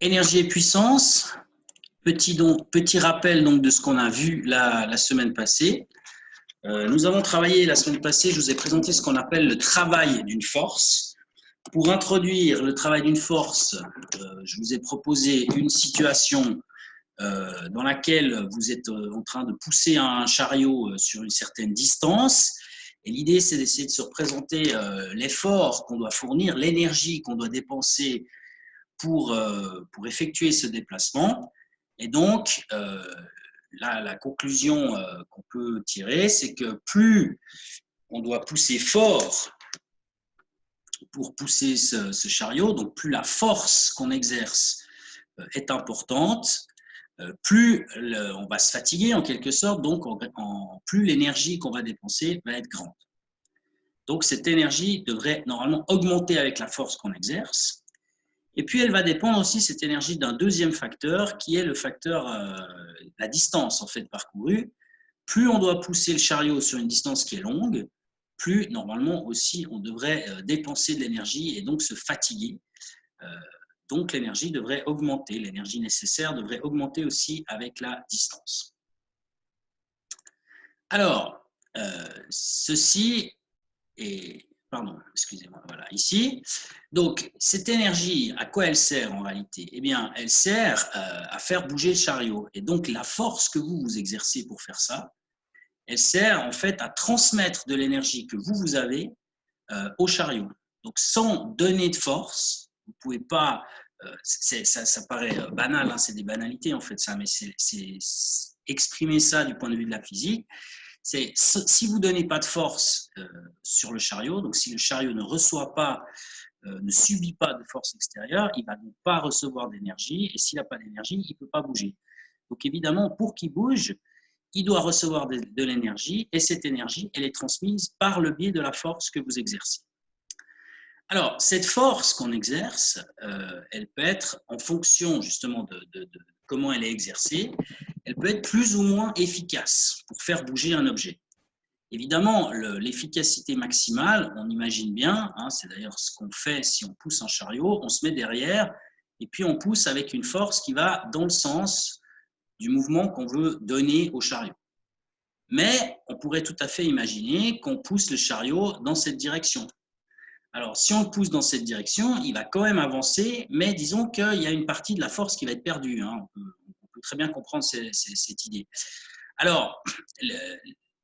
Énergie et puissance, petit rappel donc de ce qu'on a vu la semaine passée. Nous avons travaillé la semaine passée, je vous ai présenté ce qu'on appelle le travail d'une force. Pour introduire le travail d'une force, je vous ai proposé une situation dans laquelle vous êtes en train de pousser un chariot sur une certaine distance. Et l'idée, c'est d'essayer de se représenter l'effort qu'on doit fournir, l'énergie qu'on doit dépenser pour effectuer ce déplacement. Et donc, la conclusion qu'on peut tirer, c'est que plus on doit pousser fort pour pousser ce chariot, donc plus la force qu'on exerce est importante, plus on va se fatiguer en quelque sorte, donc plus l'énergie qu'on va dépenser va être grande. Donc cette énergie devrait normalement augmenter avec la force qu'on exerce. Et puis, elle va dépendre aussi, cette énergie, d'un deuxième facteur, qui est le facteur, la distance en fait parcourue. Plus on doit pousser le chariot sur une distance qui est longue, plus normalement aussi on devrait dépenser de l'énergie et donc se fatiguer. Donc l'énergie devrait augmenter, l'énergie nécessaire devrait augmenter aussi avec la distance. Alors, ceci est... Pardon, excusez-moi, voilà, ici. Donc, cette énergie, à quoi elle sert en réalité? Eh bien, elle sert à faire bouger le chariot. Et donc, la force que vous exercez pour faire ça, elle sert en fait à transmettre de l'énergie que vous avez au chariot. Donc, sans donner de force, vous ne pouvez pas... ça paraît banal, hein, c'est des banalités en fait, ça, mais c'est exprimer ça du point de vue de la physique. C'est si vous ne donnez pas de force sur le chariot, donc si le chariot ne reçoit pas, ne subit pas de force extérieure, il ne va donc pas recevoir d'énergie, et s'il n'a pas d'énergie, il ne peut pas bouger. Donc évidemment, pour qu'il bouge, il doit recevoir de l'énergie, et cette énergie, elle est transmise par le biais de la force que vous exercez. Alors, cette force qu'on exerce, elle peut être en fonction justement de comment elle est exercée, elle peut être plus ou moins efficace pour faire bouger un objet. Évidemment, l'efficacité maximale, on imagine bien, hein, c'est d'ailleurs ce qu'on fait si on pousse un chariot, on se met derrière et puis on pousse avec une force qui va dans le sens du mouvement qu'on veut donner au chariot. Mais on pourrait tout à fait imaginer qu'on pousse le chariot dans cette direction. Alors, si on le pousse dans cette direction, il va quand même avancer, mais disons qu'il y a une partie de la force qui va être perdue. Hein. On peut très bien comprendre cette idée. Alors,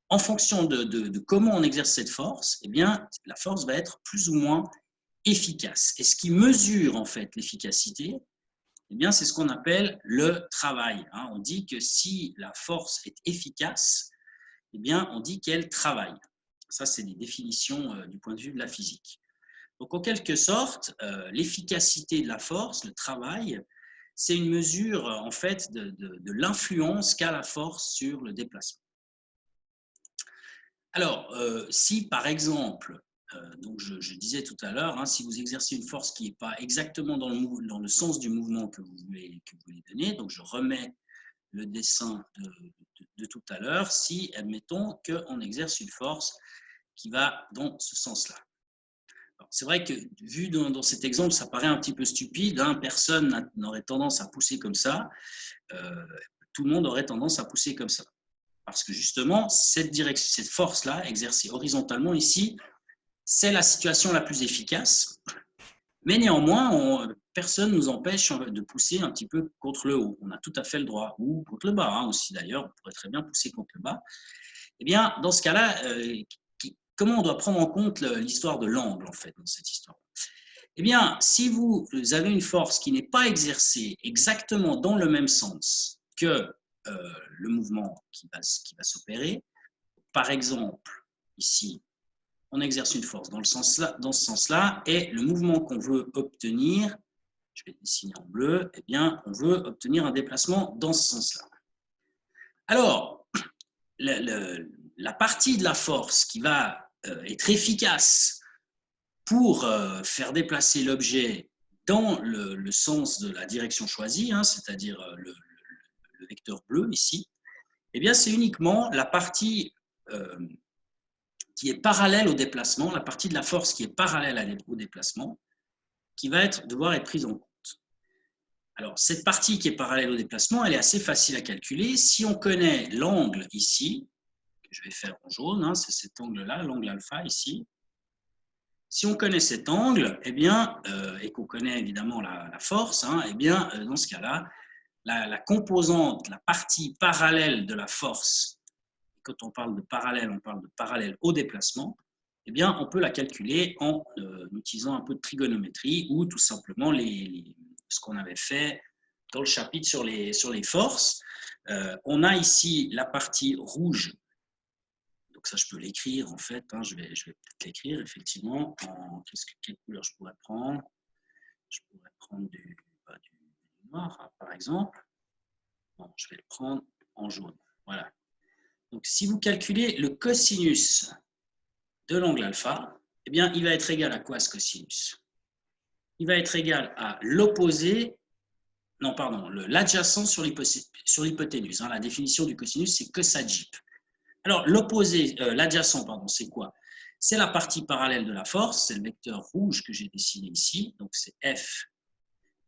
en fonction de comment on exerce cette force, eh bien, la force va être plus ou moins efficace. Et ce qui mesure en fait l'efficacité, eh bien, c'est ce qu'on appelle le travail. Hein. On dit que si la force est efficace, eh bien, on dit qu'elle travaille. Ça, c'est des définitions du point de vue de la physique. Donc, en quelque sorte, l'efficacité de la force, le travail, c'est une mesure en fait de l'influence qu'a la force sur le déplacement. Alors, si par exemple, donc je disais tout à l'heure, hein, si vous exercez une force qui n'est pas exactement dans le sens du mouvement que vous voulez donner, donc je remets le dessin de tout à l'heure, si, admettons, qu'on exerce une force qui va dans ce sens-là. C'est vrai que, vu dans cet exemple, ça paraît un petit peu stupide. Hein, personne n'aurait tendance à pousser comme ça. Tout le monde aurait tendance à pousser comme ça. Parce que justement, cette force-là, exercée horizontalement ici, c'est la situation la plus efficace. Mais néanmoins, personne ne nous empêche de pousser un petit peu contre le haut. On a tout à fait le droit, ou contre le bas hein, aussi d'ailleurs. On pourrait très bien pousser contre le bas. Eh bien, dans ce cas-là, comment on doit prendre en compte l'histoire de l'angle, en fait, dans cette histoire? Eh bien, si vous avez une force qui n'est pas exercée exactement dans le même sens que le mouvement qui va s'opérer, par exemple, ici, on exerce une force dans ce sens-là, et le mouvement qu'on veut obtenir, je vais dessiner en bleu, eh bien, on veut obtenir un déplacement dans ce sens-là. Alors, la partie de la force qui va être efficace pour faire déplacer l'objet dans le sens de la direction choisie, hein, c'est-à-dire le vecteur bleu ici, eh bien, c'est uniquement la partie qui est parallèle au déplacement, la partie de la force qui est parallèle au déplacement, qui va devoir être prise en compte. Alors, cette partie qui est parallèle au déplacement, elle est assez facile à calculer. Si on connaît l'angle ici, que je vais faire en jaune, hein, c'est cet angle-là, l'angle alpha ici. Si on connaît cet angle, eh bien, et qu'on connaît évidemment la force, hein, eh bien, dans ce cas-là, la composante, la partie parallèle de la force, quand on parle de parallèle au déplacement, eh bien, on peut la calculer en utilisant un peu de trigonométrie ou tout simplement ce qu'on avait fait dans le chapitre sur les forces. On a ici la partie rouge. Donc ça, je peux l'écrire en fait. Hein, je vais peut-être l'écrire effectivement. Quelle couleur je pourrais prendre? Je pourrais prendre du noir, hein, par exemple. Bon, je vais le prendre en jaune. Voilà. Donc, si vous calculez le cosinus de l'angle alpha, eh bien, il va être égal à quoi ce cosinus? Il va être égal à l'opposé, non, pardon, l'adjacent sur l'hypoténuse. Hein. La définition du cosinus, c'est que ça jipe. Alors, l'opposé, l'adjacent, pardon, c'est quoi? C'est la partie parallèle de la force, c'est le vecteur rouge que j'ai dessiné ici, donc c'est F,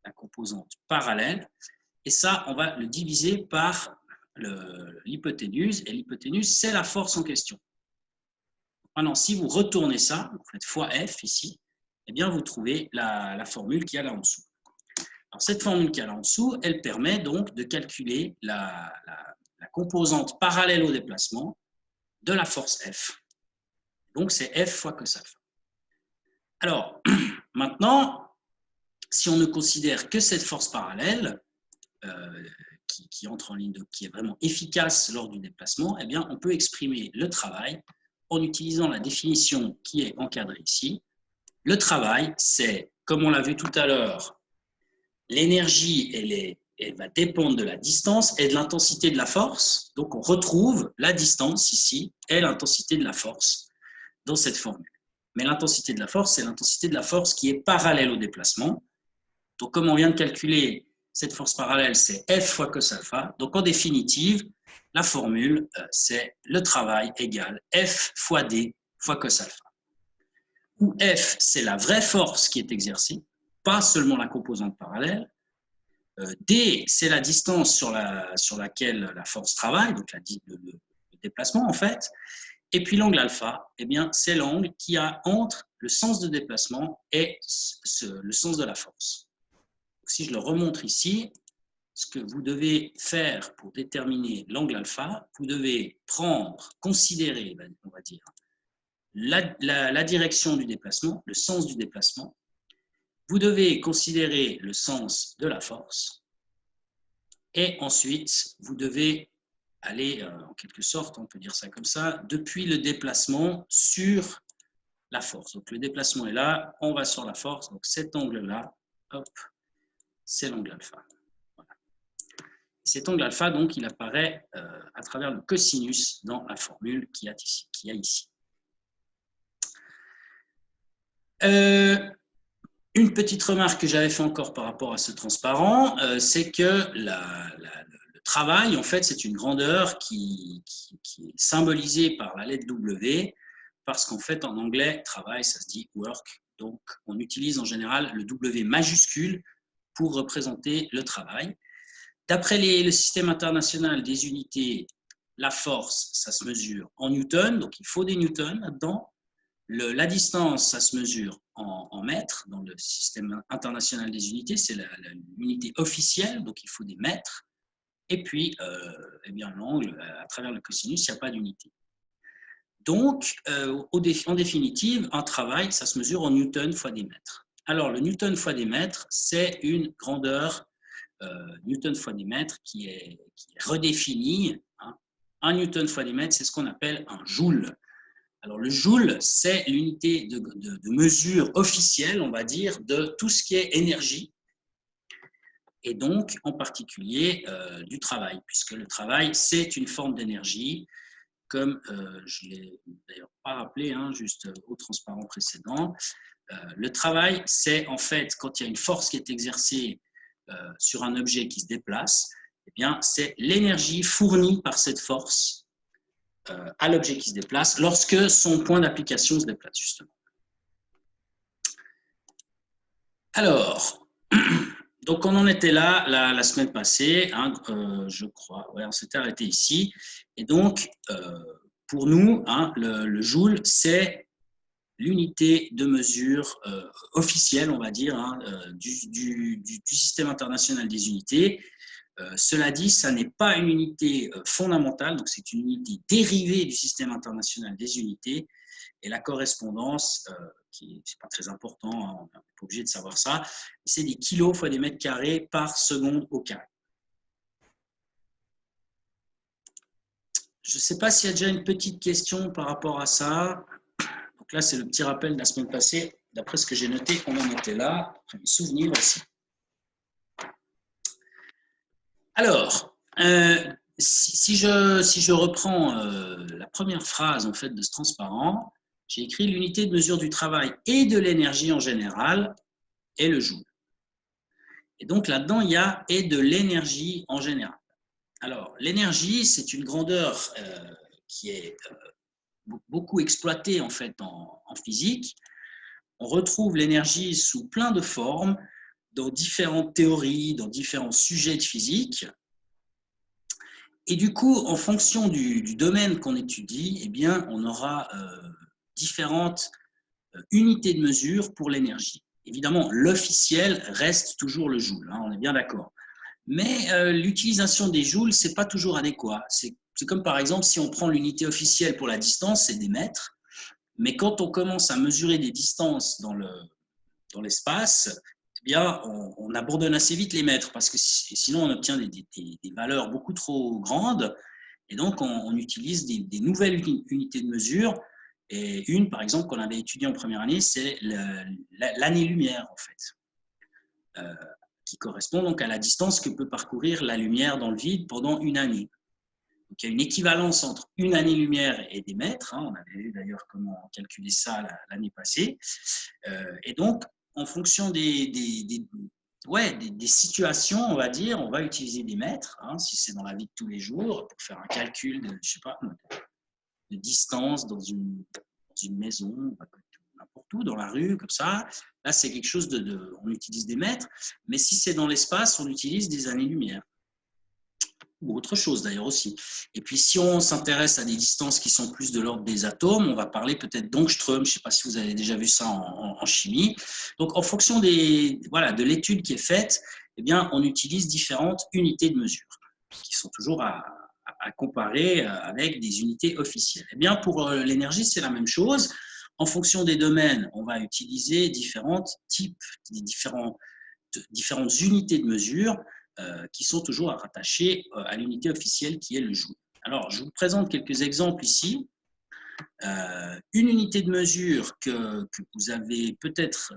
la composante parallèle, et ça, on va le diviser par l'hypoténuse, et l'hypoténuse, c'est la force en question. Maintenant, si vous retournez ça, vous faites fois F ici, eh bien, vous trouvez la formule qu'il y a là en dessous. Alors, cette formule qu'il y a là en dessous, elle permet donc de calculer la composante parallèle au déplacement de la force F. Donc, c'est F fois cos alpha. Alors, maintenant, si on ne considère que cette force parallèle, qui entre en ligne de, qui est vraiment efficace lors du déplacement, eh bien, on peut exprimer le travail en utilisant la définition qui est encadrée ici. Le travail, c'est, comme on l'a vu tout à l'heure, l'énergie, elle va dépendre de la distance et de l'intensité de la force. Donc, on retrouve la distance ici et l'intensité de la force dans cette formule. Mais l'intensité de la force, c'est l'intensité de la force qui est parallèle au déplacement. Donc, comme on vient de calculer cette force parallèle, c'est F fois cos alpha. Donc, en définitive, la formule, c'est le travail égale F fois D fois cos alpha. Où F, c'est la vraie force qui est exercée, pas seulement la composante parallèle. D, c'est la distance sur laquelle la force travaille, donc le déplacement en fait. Et puis l'angle alpha, eh bien, c'est l'angle qui a entre le sens de déplacement et le sens de la force. Donc, si je le remontre ici, ce que vous devez faire pour déterminer l'angle alpha, vous devez considérer, on va dire, la direction du déplacement, le sens du déplacement. Vous devez considérer le sens de la force. Et ensuite, vous devez aller, en quelque sorte, on peut dire ça comme ça, depuis le déplacement sur la force. Donc, le déplacement est là, on va sur la force. Donc, cet angle-là, hop, c'est l'angle alpha. Voilà. Cet angle alpha, donc, il apparaît à travers le cosinus dans la formule qu'il y a ici. Une petite remarque que j'avais fait encore par rapport à ce transparent, c'est que le travail, en fait, c'est une grandeur qui est symbolisée par la lettre W, parce qu'en fait, en anglais, travail, ça se dit work. Donc, on utilise en général le W majuscule pour représenter le travail. D'après le système international des unités, la force, ça se mesure en newtons, donc il faut des newtons là-dedans. La distance, ça se mesure en mètres dans le système international des unités, c'est l'unité officielle, donc il faut des mètres. Et puis, eh bien, l'angle, à travers le cosinus, il n'y a pas d'unité. Donc, en définitive, un travail, ça se mesure en newton fois des mètres. Alors, le newton fois des mètres, c'est une grandeur newton fois des mètres qui est redéfinie. Hein. Un newton fois des mètres, c'est ce qu'on appelle un joule. Alors, le joule, c'est l'unité de mesure officielle, on va dire, de tout ce qui est énergie, et donc, en particulier, du travail, puisque le travail, c'est une forme d'énergie, comme je ne l'ai d'ailleurs pas rappelé, hein, juste au transparent précédent. Le travail, c'est en fait, quand il y a une force qui est exercée sur un objet qui se déplace, eh bien, c'est l'énergie fournie par cette force à l'objet qui se déplace lorsque son point d'application se déplace, justement. Alors, Donc, on en était là la semaine passée, hein, je crois. Ouais, on s'était arrêté ici. Et donc, pour nous, hein, le joule, c'est l'unité de mesure officielle, on va dire, hein, du système international des unités. Cela dit, ça n'est pas une unité fondamentale, donc c'est une unité dérivée du système international des unités. Et la correspondance, qui n'est pas très important, hein, on n'est pas obligé de savoir ça, c'est des kilos fois des mètres carrés par seconde au carré. Je ne sais pas s'il y a déjà une petite question par rapport à ça. Donc là, c'est le petit rappel de la semaine passée. D'après ce que j'ai noté, on en était là. Mes souvenirs aussi. Alors, si je reprends la première phrase en fait, de ce transparent, j'ai écrit l'unité de mesure du travail et de l'énergie en général est le joule. Et donc là-dedans, il y a et de l'énergie en général. Alors, l'énergie, c'est une grandeur qui est beaucoup exploitée en fait en physique. On retrouve l'énergie sous plein de formes, dans différentes théories, dans différents sujets de physique. Et du coup, en fonction du domaine qu'on étudie, eh bien, on aura différentes unités de mesure pour l'énergie. Évidemment, l'officiel reste toujours le joule, hein, on est bien d'accord. Mais l'utilisation des joules, ce n'est pas toujours adéquat. C'est comme par exemple, si on prend l'unité officielle pour la distance, c'est des mètres. Mais quand on commence à mesurer des distances dans l'espace, eh bien, on abandonne assez vite les mètres parce que sinon, on obtient des valeurs beaucoup trop grandes. Et donc, on utilise des nouvelles unités de mesure. Et une, par exemple, qu'on avait étudiée en première année, c'est l'année-lumière, en fait, qui correspond donc à la distance que peut parcourir la lumière dans le vide pendant une année. Donc, il y a une équivalence entre une année-lumière et des mètres. Hein, on avait vu d'ailleurs comment calculer ça l'année passée. Et donc, en fonction des situations, on va dire, on va utiliser des mètres, hein, si c'est dans la vie de tous les jours, pour faire un calcul de, je sais pas, de distance dans une maison, n'importe où, dans la rue, comme ça. Là, c'est quelque chose on utilise des mètres, mais si c'est dans l'espace, on utilise des années-lumière. Ou autre chose d'ailleurs aussi. Et puis, si on s'intéresse à des distances qui sont plus de l'ordre des atomes, on va parler peut-être d'angstrom. Je ne sais pas si vous avez déjà vu ça en chimie. Donc, en fonction de l'étude qui est faite, eh bien, on utilise différentes unités de mesure qui sont toujours à comparer avec des unités officielles. Eh bien, pour l'énergie, c'est la même chose. En fonction des domaines, on va utiliser différentes unités de mesure qui sont toujours rattachées à l'unité officielle qui est le joule. Alors, je vous présente quelques exemples ici. Une unité de mesure vous avez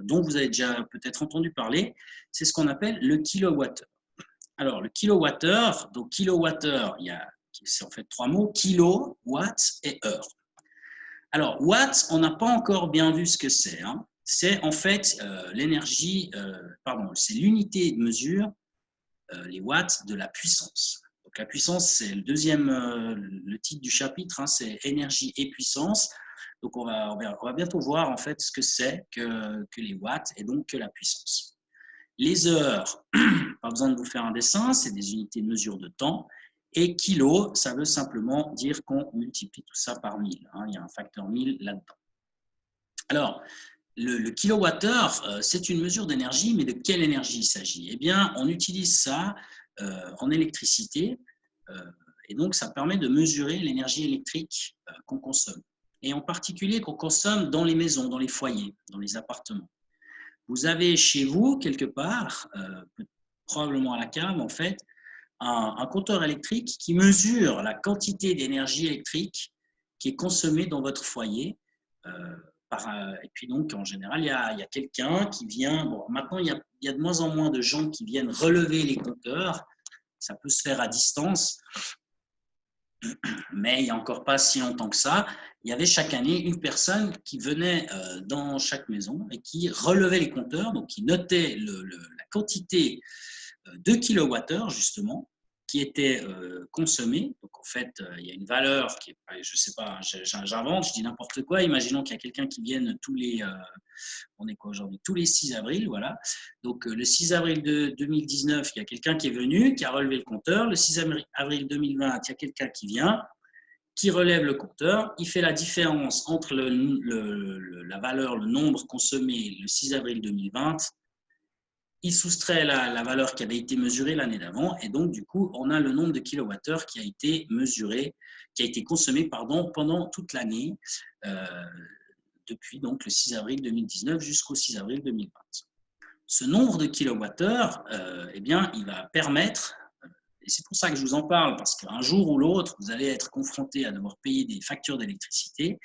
dont vous avez déjà peut-être entendu parler, c'est ce qu'on appelle le kilowattheure. Alors, le kilowattheure, donc kilowattheure, c'est en fait 3 mots, kilo, watt et heure. Alors, watt, on n'a pas encore bien vu ce que c'est. Hein. C'est en fait l'énergie, c'est l'unité de mesure, les watts de la puissance. Donc, la puissance, c'est le titre du chapitre, hein, c'est énergie et puissance. Donc, on va bientôt voir en fait ce que c'est que les watts et donc que la puissance. Les heures, pas besoin de vous faire un dessin, c'est des unités de mesure de temps. Et kilo, ça veut simplement dire qu'on multiplie tout ça par 1000. Hein, il y a un facteur 1000 là-dedans. Alors, le kilowattheure, c'est une mesure d'énergie, mais de quelle énergie il s'agit? Eh bien, on utilise ça en électricité, et donc ça permet de mesurer l'énergie électrique qu'on consomme. Et en particulier qu'on consomme dans les maisons, dans les foyers, dans les appartements. Vous avez chez vous, quelque part, probablement à la cave, en fait, un compteur électrique qui mesure la quantité d'énergie électrique qui est consommée dans votre foyer. Et puis donc, en général, il y a quelqu'un qui vient… Bon, maintenant, il y a de moins en moins de gens qui viennent relever les compteurs. Ça peut se faire à distance. Mais il n'y a encore pas si longtemps que ça, il y avait chaque année une personne qui venait dans chaque maison et qui relevait les compteurs, donc qui notait la quantité de kilowattheures, justement, qui était consommé. Donc, en fait, il y a une valeur qui est, je ne sais pas, j'invente, je dis n'importe quoi. Imaginons qu'il y a quelqu'un qui vienne tous les, on est quoi aujourd'hui, tous les 6 avril, voilà. Donc, le 6 avril de 2019, il y a quelqu'un qui est venu, qui a relevé le compteur. Le 6 avril 2020, il y a quelqu'un qui vient, qui relève le compteur. Il fait la différence entre la valeur, le nombre consommé le 6 avril 2020. Il soustrait la valeur qui avait été mesurée l'année d'avant et donc du coup on a le nombre de kilowattheures qui a été mesuré, qui a été consommé pendant toute l'année depuis donc le 6 avril 2019 jusqu'au 6 avril 2020. Ce nombre de kilowattheures, eh bien, il va permettre, et c'est pour ça que je vous en parle, parce qu'un jour ou l'autre, vous allez être confronté à devoir payer des factures d'électricité.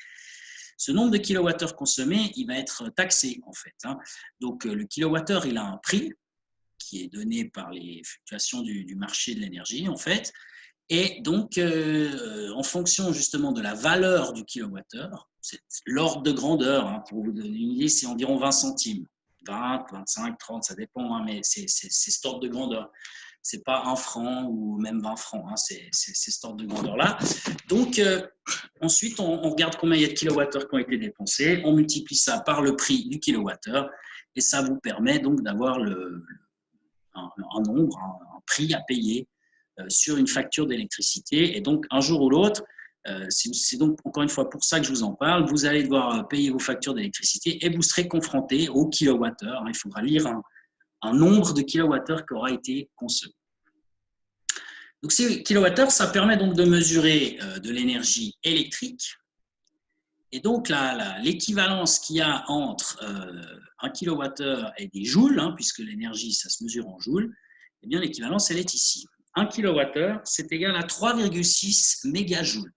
Ce nombre de kilowattheures consommés, il va être taxé en fait. Donc le kilowattheure, il a un prix qui est donné par les fluctuations du marché de l'énergie en fait. Et donc, en fonction justement de la valeur du kilowattheure, c'est l'ordre de grandeur, pour vous donner une idée, c'est environ 20 centimes. 20, 25, 30, ça dépend, mais c'est cet ordre de grandeur. Ce n'est pas 1 franc ou même 20 francs, c'est cet ordre de grandeur-là. Donc, ensuite, on regarde combien il y a de kilowattheures qui ont été dépensés, on multiplie ça par le prix du kilowattheure, et ça vous permet donc d'avoir un nombre, un prix à payer sur une facture d'électricité. Et donc, un jour ou l'autre, c'est donc encore une fois pour ça que je vous en parle, vous allez devoir payer vos factures d'électricité et vous serez confronté au kilowattheure. Il faudra lire un nombre de kilowattheures qui aura été consommé. Donc, ces kilowattheures, ça permet donc de mesurer de l'énergie électrique. Et donc, l'équivalence qu'il y a entre 1 kWh et des joules, puisque l'énergie, ça se mesure en joules, eh bien, l'équivalence, elle est ici. 1 kWh, c'est égal à 3,6 mégajoules.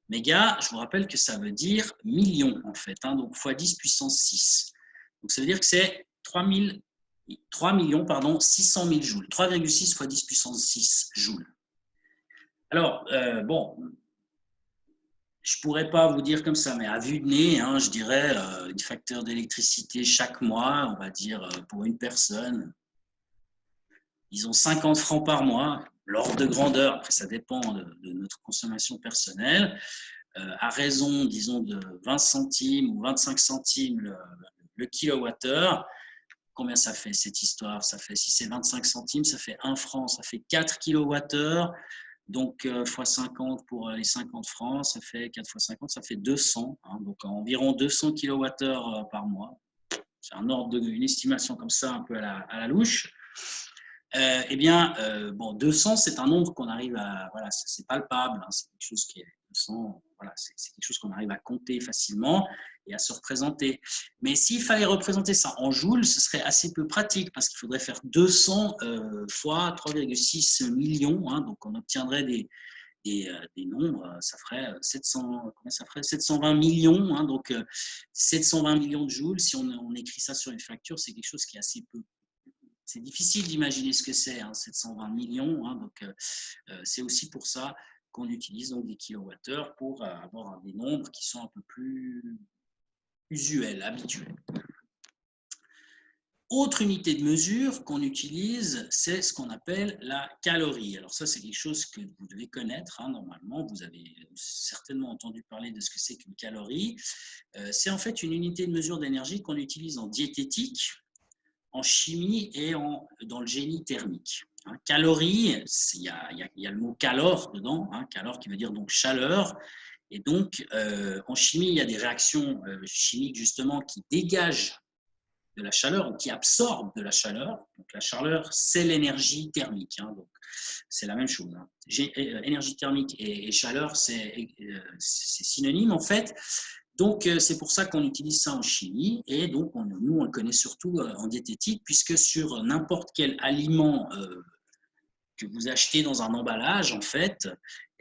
Méga, je vous rappelle que ça veut dire million, en fait, donc fois 10 puissance 6. Donc, ça veut dire que c'est 3 600 000 joules. 3,6 fois 10 puissance 6 joules. Alors, bon, je ne pourrais pas vous dire comme ça, mais à vue de nez, je dirais une facture d'électricité chaque mois, on va dire pour une personne, ils ont 50 francs par mois, l'ordre de grandeur, après ça dépend de notre consommation personnelle, à raison, disons, de 20 centimes ou 25 centimes le kilowattheure. Combien ça fait cette histoire? Ça fait, si c'est 25 centimes, ça fait 1 franc, ça fait 4 kilowattheures. Donc, fois 50 pour les 50 francs, ça fait 4 fois 50, ça fait 200. Donc, environ 200 kWh par mois. C'est un ordre, une estimation comme ça, un peu à la louche. Eh bien, bon, 200, c'est un nombre qu'on arrive à… Voilà, c'est palpable. C'est quelque chose qui est… 200, voilà, c'est quelque chose qu'on arrive à compter facilement et à se représenter. Mais s'il fallait représenter ça en joules, ce serait assez peu pratique parce qu'il faudrait faire 200 fois 3,6 millions. Donc, on obtiendrait des nombres, ça ferait 720 millions. Donc, 720 millions de joules, si on écrit ça sur une facture, c'est quelque chose qui est assez peu. C'est difficile d'imaginer ce que c'est, 720 millions. Donc, c'est aussi pour ça qu'on utilise donc des kilowattheures pour avoir des nombres qui sont un peu plus usuels, habituels. Autre unité de mesure qu'on utilise, c'est ce qu'on appelle la calorie. Alors ça, c'est quelque chose que vous devez connaître. Normalement, vous avez certainement entendu parler de ce que c'est qu'une calorie. C'est en fait une unité de mesure d'énergie qu'on utilise en diététique, en chimie et dans le génie thermique. Calorie, il y a le mot calor dedans, calor qui veut dire donc chaleur. Et donc, en chimie, il y a des réactions chimiques justement qui dégagent de la chaleur ou qui absorbe de la chaleur. Donc, la chaleur, c'est l'énergie thermique. Donc, c'est la même chose. Énergie thermique et chaleur, c'est synonyme en fait. Donc, c'est pour ça qu'on utilise ça en chimie. Et donc, nous, on le connaît surtout en diététique, puisque sur n'importe quel aliment que vous achetez dans un emballage, en fait,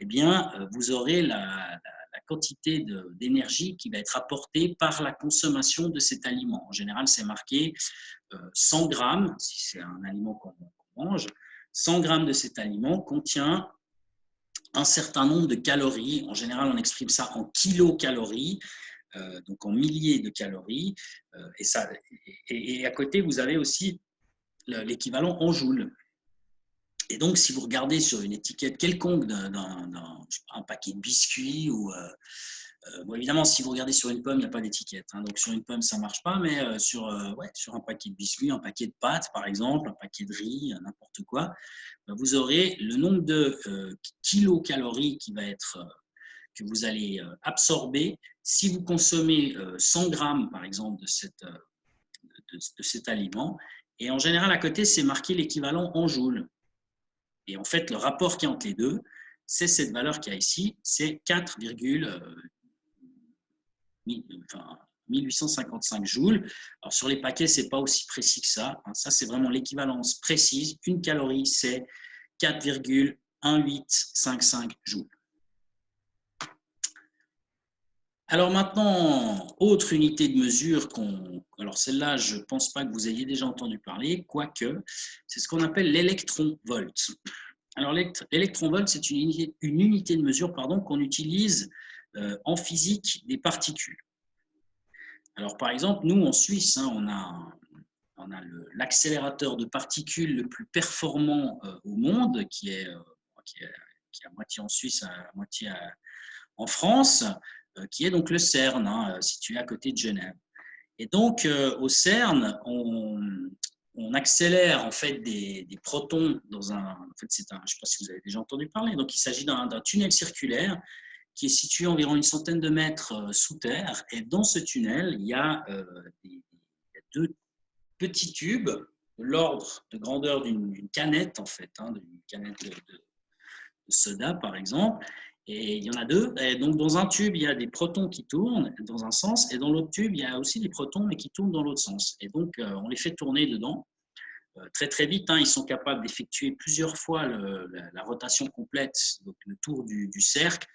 eh bien, vous aurez la quantité d'énergie qui va être apportée par la consommation de cet aliment. En général, c'est marqué 100 grammes, si c'est un aliment qu'on mange, 100 grammes de cet aliment contient un certain nombre de calories. En général, on exprime ça en kilocalories, donc en milliers de calories. Et à côté, vous avez aussi l'équivalent en joules. Et donc, si vous regardez sur une étiquette quelconque d'un paquet de biscuits ou bon, évidemment, si vous regardez sur une pomme, il n'y a pas d'étiquette. Hein, donc, sur une pomme, ça ne marche pas, mais sur un paquet de biscuits, un paquet de pâtes, par exemple, un paquet de riz, n'importe quoi, vous aurez le nombre de kilocalories que vous allez absorber si vous consommez 100 grammes, par exemple, de cet aliment. Et en général, à côté, c'est marqué l'équivalent en joules. Et en fait, le rapport qui est entre les deux, c'est cette valeur qu'il y a ici, c'est 1855 joules. Alors, sur les paquets, ce n'est pas aussi précis que ça. Ça, c'est vraiment l'équivalence précise. Une calorie, c'est 4,1855 joules. Alors maintenant, autre unité de mesure alors celle-là, je ne pense pas que vous ayez déjà entendu parler, quoique, c'est ce qu'on appelle l'électron-volt. Alors l'électron-volt, c'est une unité de mesure qu'on utilise en physique des particules. Alors par exemple, nous en Suisse, on a l'accélérateur de particules le plus performant au monde, qui est à moitié en Suisse, à moitié en France, qui est donc le CERN, situé à côté de Genève. Et donc, au CERN, on accélère en fait des protons dans un. En fait, je ne sais pas si vous avez déjà entendu parler. Donc, il s'agit d'un tunnel circulaire qui est situé environ une centaine de mètres sous terre. Et dans ce tunnel, il y a deux petits tubes de l'ordre de grandeur d'une canette, en fait, d'une canette de soda, par exemple. Et il y en a deux. Et donc, dans un tube, il y a des protons qui tournent dans un sens, et dans l'autre tube, il y a aussi des protons, mais qui tournent dans l'autre sens. Et donc, on les fait tourner dedans très, très vite. Ils sont capables d'effectuer plusieurs fois la rotation complète, donc le tour du cercle,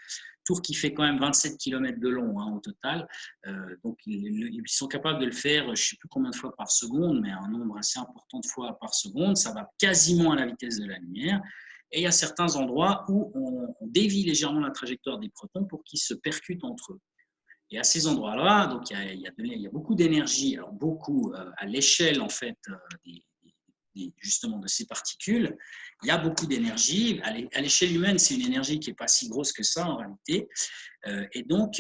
tour qui fait quand même 27 km de long au total. Donc, ils sont capables de le faire, je ne sais plus combien de fois par seconde, mais un nombre assez important de fois par seconde. Ça va quasiment à la vitesse de la lumière. Et il y a certains endroits où on dévie légèrement la trajectoire des protons pour qu'ils se percutent entre eux. Et à ces endroits-là, donc il y a beaucoup d'énergie, alors beaucoup à l'échelle en fait justement de ces particules. Il y a beaucoup d'énergie. À l'échelle humaine, c'est une énergie qui n'est pas si grosse que ça en réalité. Et donc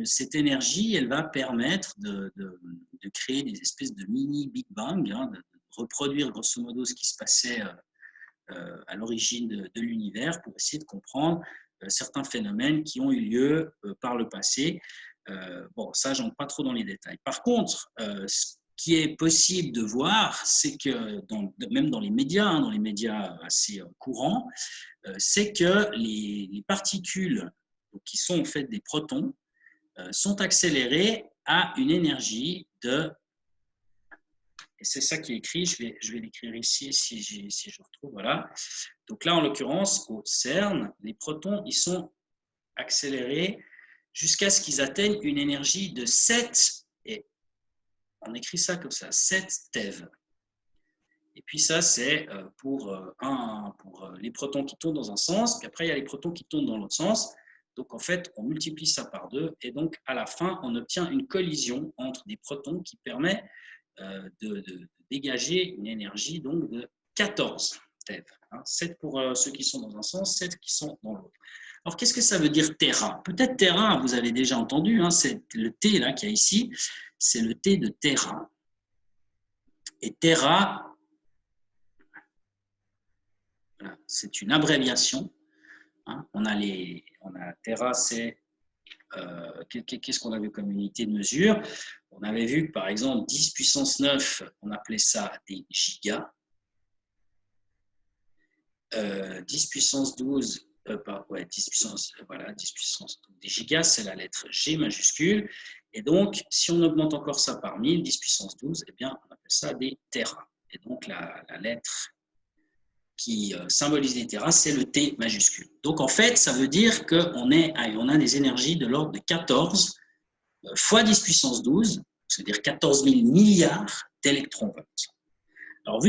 cette énergie, elle va permettre de créer des espèces de mini Big Bang, de reproduire grosso modo ce qui se passait à l'origine de l'univers pour essayer de comprendre certains phénomènes qui ont eu lieu par le passé. Bon, ça, j'entre pas trop dans les détails. Par contre, ce qui est possible de voir, c'est que même dans les médias assez courants, c'est que les particules qui sont en fait des protons sont accélérées à une énergie de. Et c'est ça qui est écrit, je vais l'écrire ici si je retrouve, voilà. Donc là, en l'occurrence, au CERN, les protons, ils sont accélérés jusqu'à ce qu'ils atteignent une énergie de 7, et on écrit ça comme ça, 7 TeV. Et puis ça, c'est pour les protons qui tournent dans un sens, puis après, il y a les protons qui tournent dans l'autre sens. Donc, en fait, on multiplie ça par 2, et donc, à la fin, on obtient une collision entre des protons qui permet de dégager une énergie donc, de 14 TeV. 7 pour ceux qui sont dans un sens, 7 qui sont dans l'autre. Alors, qu'est-ce que ça veut dire Terra? Peut-être Terra, vous avez déjà entendu, c'est le T là qu'il y a ici, c'est le T de Terra. Et Terra, voilà, c'est une abréviation. On a Terra, c'est qu'est-ce qu'on avait comme unité de mesure? On avait vu que, par exemple, 10 puissance 9, on appelait ça des gigas. 10 puissance 12, 10 puissance 12. Des gigas, c'est la lettre G majuscule. Et donc, si on augmente encore ça par 1000, 10 puissance 12, eh bien, on appelle ça des téras. Et donc, la lettre qui symbolise les téras, c'est le T majuscule. Donc, en fait, ça veut dire qu'on a des énergies de l'ordre de 14 fois 10 puissance 12, c'est-à-dire 14 000 milliards d'électronvolts. Alors,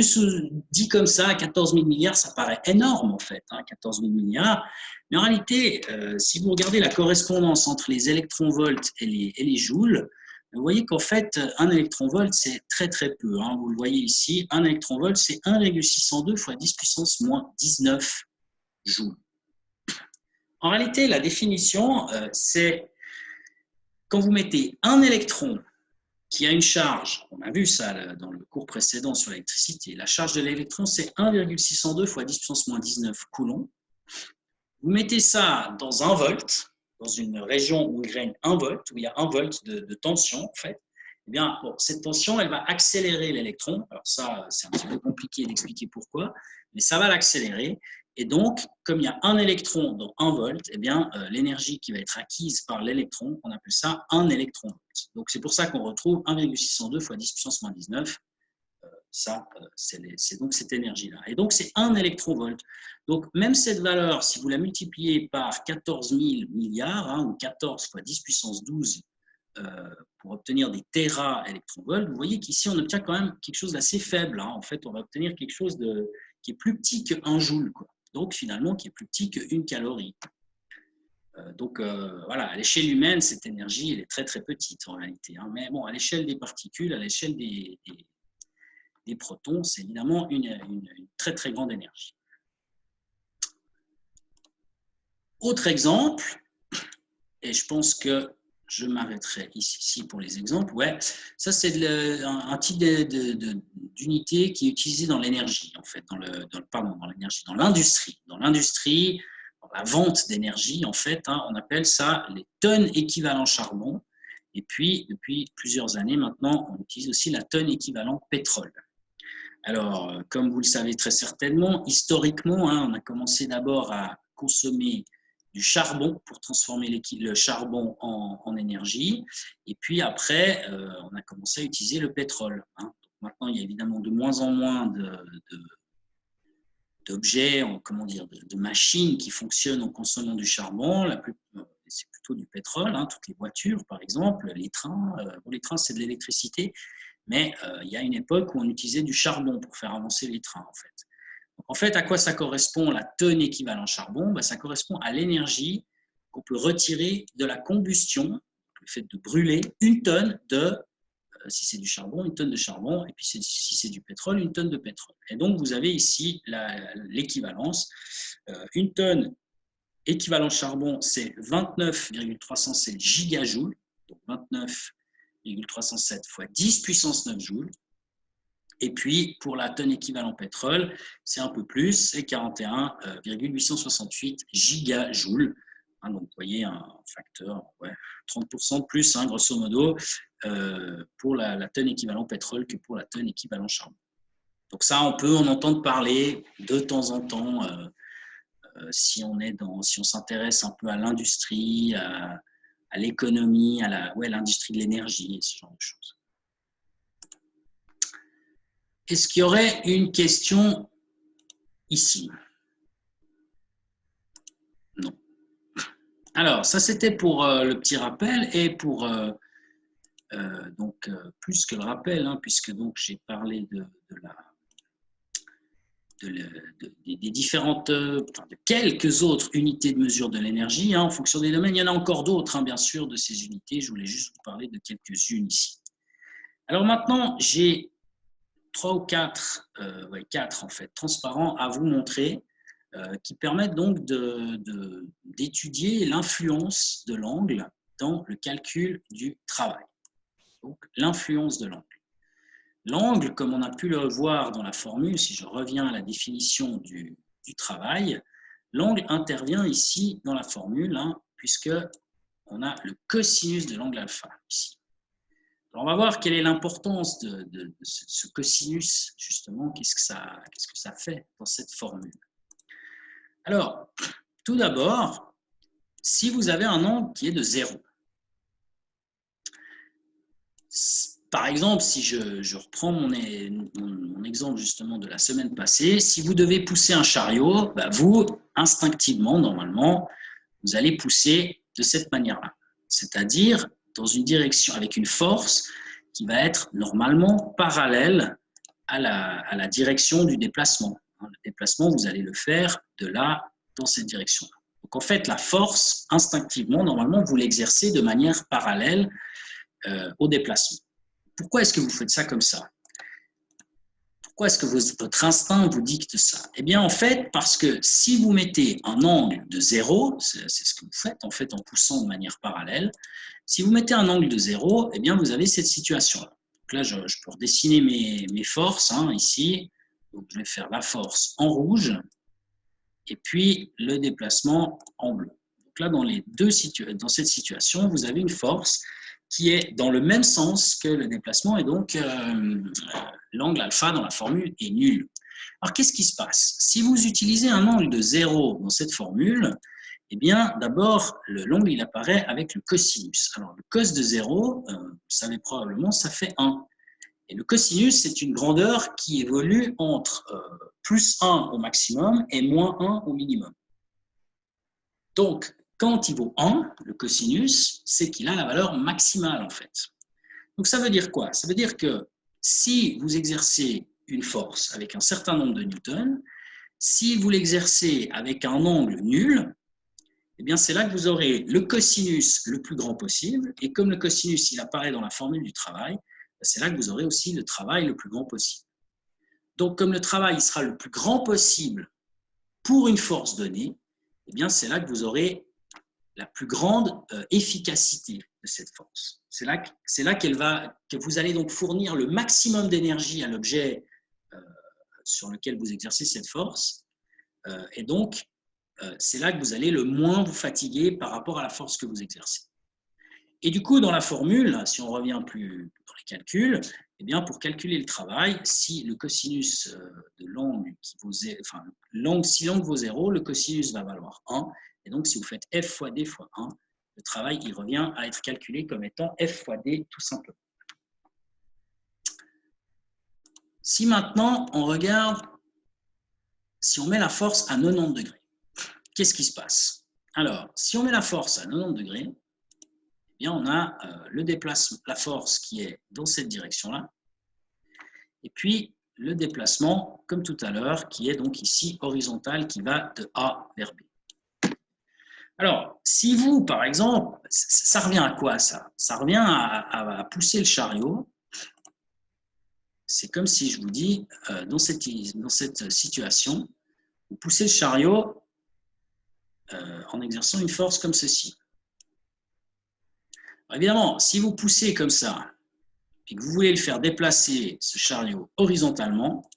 dit comme ça, 14 000 milliards, ça paraît énorme en fait, 14 000 milliards. Mais en réalité, si vous regardez la correspondance entre les électronvolts et les joules, Vous voyez qu'en fait, un électronvolt, c'est très très peu. Hein. Vous le voyez ici, un électronvolt, c'est 1,602 fois 10 puissance moins 19 joules. En réalité, la définition, c'est quand vous mettez un électron qui a une charge, on a vu ça dans le cours précédent sur l'électricité, la charge de l'électron, c'est 1,602 fois 10 puissance moins 19 coulombs. Vous mettez ça dans 1 volt, dans une région où il règne 1 volt, où il y a 1 volt de tension, en fait, eh bien, bon, cette tension, elle va accélérer l'électron. Alors ça, c'est un petit peu compliqué d'expliquer pourquoi, mais ça va l'accélérer. Et donc, comme il y a un électron dans 1 volt, eh bien, l'énergie qui va être acquise par l'électron, on appelle ça un électronvolt. Donc, c'est pour ça qu'on retrouve 1,602 fois 10 puissance moins 19. Ça, c'est donc cette énergie-là. Et donc, c'est un électronvolt. Donc, même cette valeur, si vous la multipliez par 14 000 milliards, hein, ou 14 fois 10 puissance 12, pour obtenir des téra-électronvolts, vous voyez qu'ici, on obtient quand même quelque chose d'assez faible. Hein. En fait, on va obtenir quelque chose qui est plus petit qu'un joule, quoi. Donc, finalement, qui est plus petit qu'une calorie. Donc, voilà, à l'échelle humaine, cette énergie, elle est très, très petite, en réalité. Hein. Mais bon, à l'échelle des particules, à l'échelle des protons, c'est évidemment une très, très grande énergie. Autre exemple, et je pense que je m'arrêterai ici pour les exemples. Ouais, ça, c'est un type d'unité qui est utilisé dans l'énergie, en fait, dans l'industrie. Dans l'industrie, dans la vente d'énergie, en fait, hein, on appelle ça les tonnes équivalent charbon. Et puis, depuis plusieurs années maintenant, on utilise aussi la tonne équivalent pétrole. Alors, comme vous le savez très certainement, historiquement, hein, on a commencé d'abord à consommer du charbon pour transformer le charbon en énergie. Et puis après, on a commencé à utiliser le pétrole. Hein. Donc maintenant, il y a évidemment de moins en moins d'objets, comment dire, de machines qui fonctionnent en consommant du charbon. C'est plutôt du pétrole, hein, toutes les voitures, par exemple, les trains. Bon, les trains, c'est de l'électricité. Mais il y a une époque où on utilisait du charbon pour faire avancer les trains, en fait. Donc, en fait, à quoi ça correspond la tonne équivalent charbon? Ben, ça correspond à l'énergie qu'on peut retirer de la combustion, le fait de brûler une tonne si c'est du charbon, une tonne de charbon, et puis si c'est du pétrole, une tonne de pétrole. Et donc, vous avez ici l'équivalence. Une tonne équivalent charbon, c'est 29,307 gigajoules, donc 29,307 fois 10 puissance 9 joules. Et puis, pour la tonne équivalent pétrole, c'est un peu plus, c'est 41,868 gigajoules. Hein, donc, vous voyez, un facteur 30% de plus, hein, grosso modo, pour la tonne équivalent pétrole que pour la tonne équivalent charbon. Donc ça, on peut en entendre parler de temps en temps si on s'intéresse un peu à l'industrie, à l'économie, à l'industrie de l'énergie, ce genre de choses. Est-ce qu'il y aurait une question ici? Non. Alors, ça c'était pour le petit rappel et pour plus que le rappel, hein, puisque donc j'ai parlé des différentes, de quelques autres unités de mesure de l'énergie, hein, en fonction des domaines. Il y en a encore d'autres, hein, bien sûr, de ces unités. Je voulais juste vous parler de quelques-unes ici. Alors maintenant, j'ai 3 ou 4, 4 en fait, transparents à vous montrer qui permettent donc d'étudier l'influence de l'angle dans le calcul du travail. Donc, l'influence de l'angle. L'angle, comme on a pu le voir dans la formule, si je reviens à la définition du travail, l'angle intervient ici dans la formule, hein, puisque on a le cosinus de l'angle alpha ici. Alors, on va voir quelle est l'importance de ce cosinus, justement, qu'est-ce que ça fait dans cette formule. Alors, tout d'abord, si vous avez un angle qui est de 0, par exemple, si je reprends mon exemple justement de la semaine passée, si vous devez pousser un chariot, bah vous, instinctivement, normalement, vous allez pousser de cette manière-là. C'est-à-dire dans une direction avec une force qui va être normalement parallèle à la direction du déplacement. Le déplacement, vous allez le faire de là dans cette direction-là. Donc en fait, la force, instinctivement, normalement, vous l'exercez de manière parallèle au déplacement. Pourquoi est-ce que vous faites ça comme ça? Pourquoi est-ce que votre instinct vous dicte ça? Eh bien, en fait, parce que si vous mettez un angle de 0, c'est ce que vous faites en fait en poussant de manière parallèle, si vous mettez un angle de 0, eh bien, vous avez cette situation-là. Donc là, je peux redessiner mes forces ici. Donc, je vais faire la force en rouge et puis le déplacement en bleu. Donc là, dans cette situation, vous avez une force qui est dans le même sens que le déplacement et donc l'angle alpha dans la formule est nul. Alors, qu'est-ce qui se passe? Si vous utilisez un angle de 0 dans cette formule, eh bien, d'abord, l'angle il apparaît avec le cosinus. Alors, le cos de 0, vous savez probablement, ça fait 1. Et le cosinus, c'est une grandeur qui évolue entre plus 1 au maximum et moins 1 au minimum. Donc, quand il vaut 1, le cosinus, c'est qu'il a la valeur maximale en fait. Donc, ça veut dire quoi? Ça veut dire que si vous exercez une force avec un certain nombre de newtons, si vous l'exercez avec un angle nul, eh bien, c'est là que vous aurez le cosinus le plus grand possible. Et comme le cosinus, il apparaît dans la formule du travail, c'est là que vous aurez aussi le travail le plus grand possible. Donc, comme le travail sera le plus grand possible pour une force donnée, eh bien, c'est là que vous aurez la plus grande efficacité de cette force. C'est là que vous allez donc fournir le maximum d'énergie à l'objet sur lequel vous exercez cette force. Et donc, c'est là que vous allez le moins vous fatiguer par rapport à la force que vous exercez. Et du coup, dans la formule, si on revient plus dans les calculs, eh bien, pour calculer le travail, si le cosinus de l'angle vaut 0, enfin, si l'angle vaut 0, le cosinus va valoir 1. Et donc, si vous faites f fois d fois 1, le travail il revient à être calculé comme étant f fois d tout simplement. Si maintenant, on regarde, si on met la force à 90 degrés, qu'est-ce qui se passe? Alors, si on met la force à 90 degrés, eh bien, on a le déplacement, la force qui est dans cette direction-là, et puis le déplacement, comme tout à l'heure, qui est donc ici horizontal, qui va de A vers B. Alors, si vous, par exemple, ça revient à quoi ça? Ça revient à pousser le chariot. C'est comme si je vous dis, dans cette situation, vous poussez le chariot en exerçant une force comme ceci. Alors, évidemment, si vous poussez comme ça, et que vous voulez le faire déplacer ce chariot horizontalement,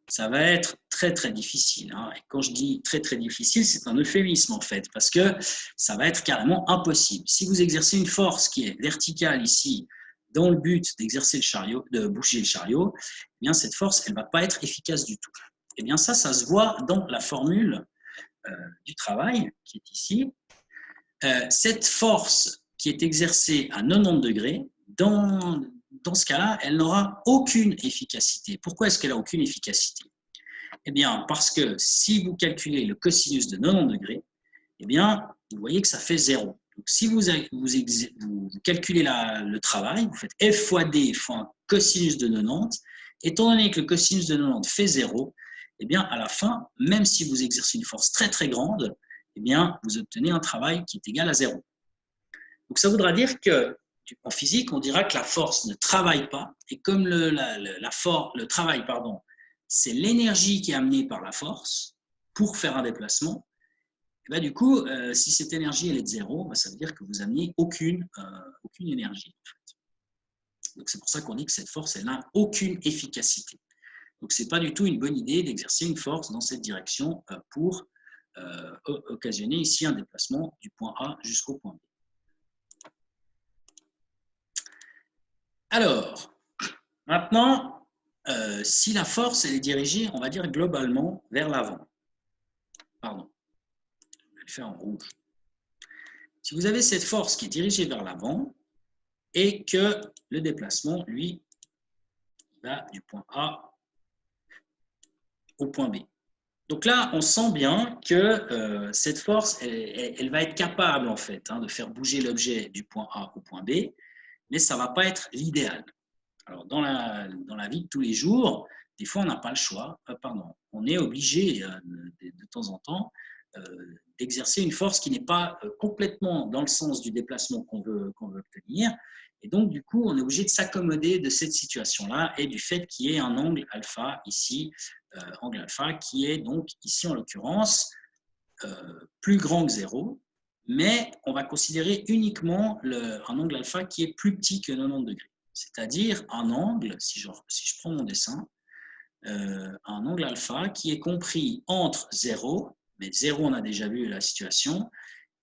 ça va être très très difficile. Et quand je dis très très difficile, c'est un euphémisme en fait, parce que ça va être carrément impossible. Si vous exercez une force qui est verticale ici, dans le but d'exercer le chariot, de bouger le chariot, eh bien cette force, elle ne va pas être efficace du tout. Et bien ça se voit dans la formule du travail qui est ici. Cette force qui est exercée à 90 degrés, dans ce cas-là, elle n'aura aucune efficacité. Pourquoi est-ce qu'elle n'a aucune efficacité? Eh bien, parce que si vous calculez le cosinus de 90 degrés, eh bien, vous voyez que ça fait 0. Donc, si vous calculez le travail, vous faites f fois d fois un cosinus de 90, étant donné que le cosinus de 90 fait 0, eh bien, à la fin, même si vous exercez une force très très grande, eh bien, vous obtenez un travail qui est égal à 0. Donc, ça voudra dire que en physique, on dira que la force ne travaille pas, et comme le travail, c'est l'énergie qui est amenée par la force pour faire un déplacement, et bien du coup, si cette énergie elle est de 0, ça veut dire que vous amenez aucune énergie. En fait. Donc c'est pour ça qu'on dit que cette force, elle n'a aucune efficacité. Donc ce n'est pas du tout une bonne idée d'exercer une force dans cette direction pour occasionner ici un déplacement du point A jusqu'au point B. Alors, maintenant, si la force elle est dirigée, on va dire globalement vers l'avant. Pardon, je vais le faire en rouge. Si vous avez cette force qui est dirigée vers l'avant et que le déplacement, lui, va du point A au point B. Donc là, on sent bien que cette force, elle va être capable en fait de faire bouger l'objet du point A au point B, mais ça ne va pas être l'idéal. Alors, dans la vie de tous les jours, des fois, on n'a pas le choix. On est obligé de temps en temps d'exercer une force qui n'est pas complètement dans le sens du déplacement qu'on veut obtenir. Et donc, du coup, on est obligé de s'accommoder de cette situation-là et du fait qu'il y ait un angle alpha ici, angle alpha, qui est donc ici en l'occurrence plus grand que 0, mais on va considérer uniquement un angle alpha qui est plus petit que 90 degrés. C'est-à-dire un angle, si je prends mon dessin, un angle alpha qui est compris entre 0, mais 0 on a déjà vu la situation,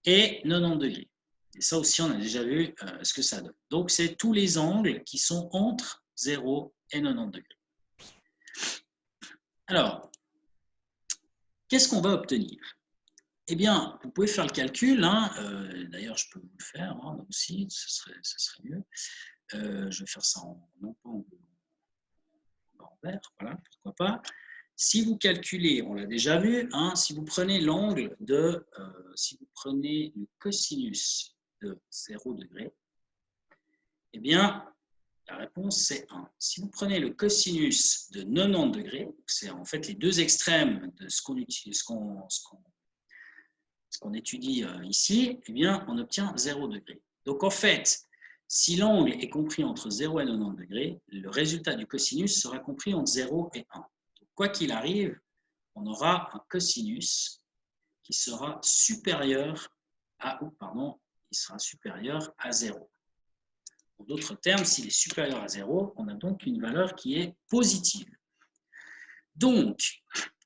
et 90 degrés. Et ça aussi on a déjà vu ce que ça donne. Donc c'est tous les angles qui sont entre 0 et 90 degrés. Alors, qu'est-ce qu'on va obtenir? Eh bien, vous pouvez faire le calcul, hein, d'ailleurs je peux vous le faire hein, aussi, ce serait mieux. Je vais faire ça non pas en vert, voilà, pourquoi pas. Si vous calculez, on l'a déjà vu, hein, si vous prenez l'angle de, si vous prenez le cosinus de 0 degré, eh bien, la réponse c'est 1. Si vous prenez le cosinus de 90 degrés, c'est en fait les deux extrêmes de ce qu'on étudie ici, eh bien, on obtient 0 degré. Donc, en fait, si l'angle est compris entre 0 et 90 degrés, le résultat du cosinus sera compris entre 0 et 1. Donc, quoi qu'il arrive, on aura un cosinus qui sera supérieur à, il sera supérieur à 0. En d'autres termes, s'il est supérieur à 0, on a donc une valeur qui est positive. Donc,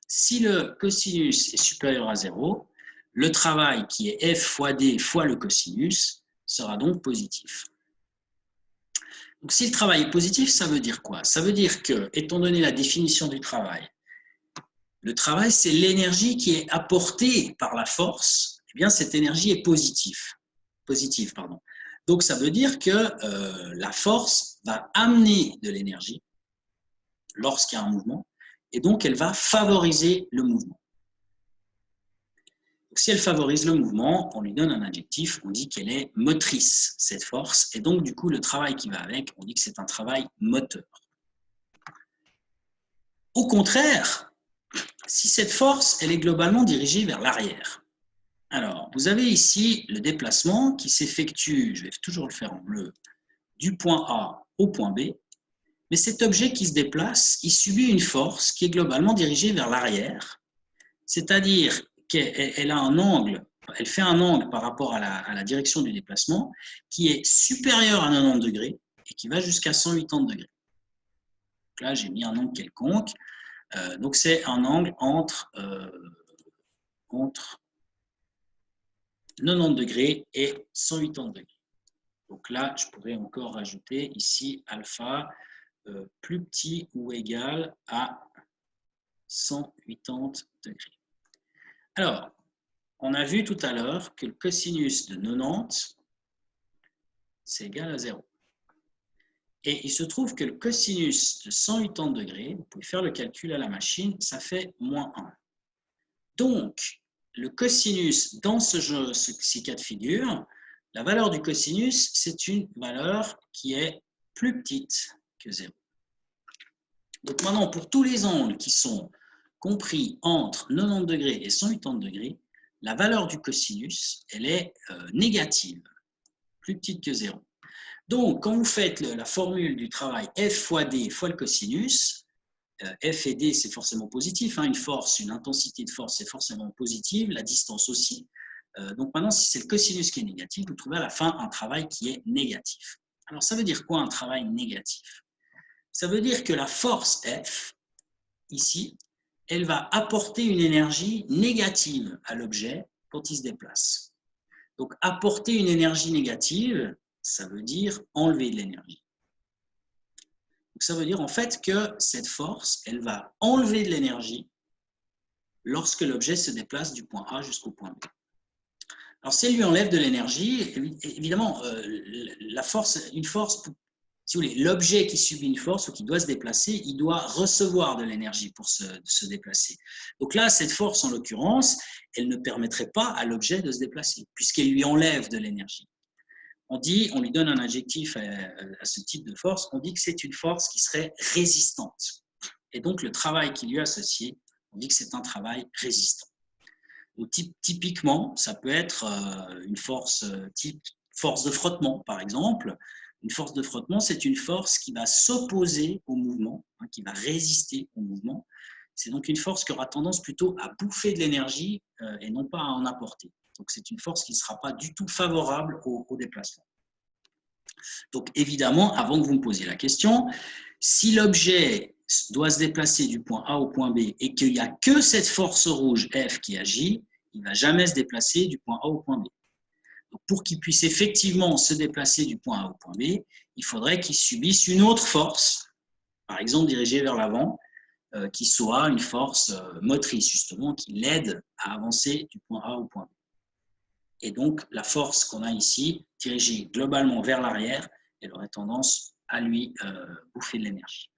si le cosinus est supérieur à 0, le travail qui est f fois d fois le cosinus sera donc positif. Donc, si le travail est positif, ça veut dire quoi? Ça veut dire que, étant donné la définition du travail, le travail, c'est l'énergie qui est apportée par la force. Eh bien, cette énergie est positive. Donc, ça veut dire que la force va amener de l'énergie lorsqu'il y a un mouvement, et donc elle va favoriser le mouvement. Donc, si elle favorise le mouvement, on lui donne un adjectif, on dit qu'elle est motrice, cette force, et donc du coup, le travail qui va avec, on dit que c'est un travail moteur. Au contraire, si cette force, elle est globalement dirigée vers l'arrière, alors, vous avez ici le déplacement qui s'effectue, je vais toujours le faire en bleu, du point A au point B, mais cet objet qui se déplace, il subit une force qui est globalement dirigée vers l'arrière, c'est-à-dire qu'elle a un angle, elle fait un angle par rapport à la direction du déplacement qui est supérieur à 90 degrés et qui va jusqu'à 180 degrés. Donc là, j'ai mis un angle quelconque, donc c'est un angle entre 90 degrés et 180 degrés. Donc là, je pourrais encore rajouter ici alpha plus petit ou égal à 180 degrés. Alors, on a vu tout à l'heure que le cosinus de 90, c'est égal à 0. Et il se trouve que le cosinus de 180 degrés, vous pouvez faire le calcul à la machine, ça fait moins 1. Donc, le cosinus dans ces cas de figure, la valeur du cosinus, c'est une valeur qui est plus petite que 0. Donc maintenant, pour tous les angles qui sont compris entre 90 degrés et 180 degrés, la valeur du cosinus, elle est négative, plus petite que 0. Donc, quand vous faites la formule du travail F fois D fois le cosinus, F et D, c'est forcément positif. Hein, une force, une intensité de force, c'est forcément positive. La distance aussi. Donc maintenant, si c'est le cosinus qui est négatif, vous trouvez à la fin un travail qui est négatif. Alors, ça veut dire quoi un travail négatif? Ça veut dire que la force F, ici, elle va apporter une énergie négative à l'objet quand il se déplace. Donc, apporter une énergie négative, ça veut dire enlever de l'énergie. Donc, ça veut dire en fait que cette force, elle va enlever de l'énergie lorsque l'objet se déplace du point A jusqu'au point B. Alors, si elle lui enlève de l'énergie, évidemment, la force, une force, si vous voulez, l'objet qui subit une force ou qui doit se déplacer, il doit recevoir de l'énergie pour se déplacer. Donc là, cette force, en l'occurrence, elle ne permettrait pas à l'objet de se déplacer, puisqu'elle lui enlève de l'énergie. On lui donne un adjectif à ce type de force, on dit que c'est une force qui serait résistante. Et donc, le travail qui lui est associé, on dit que c'est un travail résistant. Donc, typiquement, ça peut être une force type force de frottement, par exemple. Une force de frottement, c'est une force qui va s'opposer au mouvement, hein, qui va résister au mouvement. C'est donc une force qui aura tendance plutôt à bouffer de l'énergie et non pas à en apporter. Donc, c'est une force qui ne sera pas du tout favorable au déplacement. Donc, évidemment, avant que vous me posiez la question, si l'objet doit se déplacer du point A au point B et qu'il n'y a que cette force rouge F qui agit, il ne va jamais se déplacer du point A au point B. Donc, pour qu'il puisse effectivement se déplacer du point A au point B, il faudrait qu'il subisse une autre force, par exemple dirigée vers l'avant, qui soit une force motrice, justement, qui l'aide à avancer du point A au point B. Et donc, la force qu'on a ici, dirigée globalement vers l'arrière, elle aurait tendance à lui bouffer de l'énergie.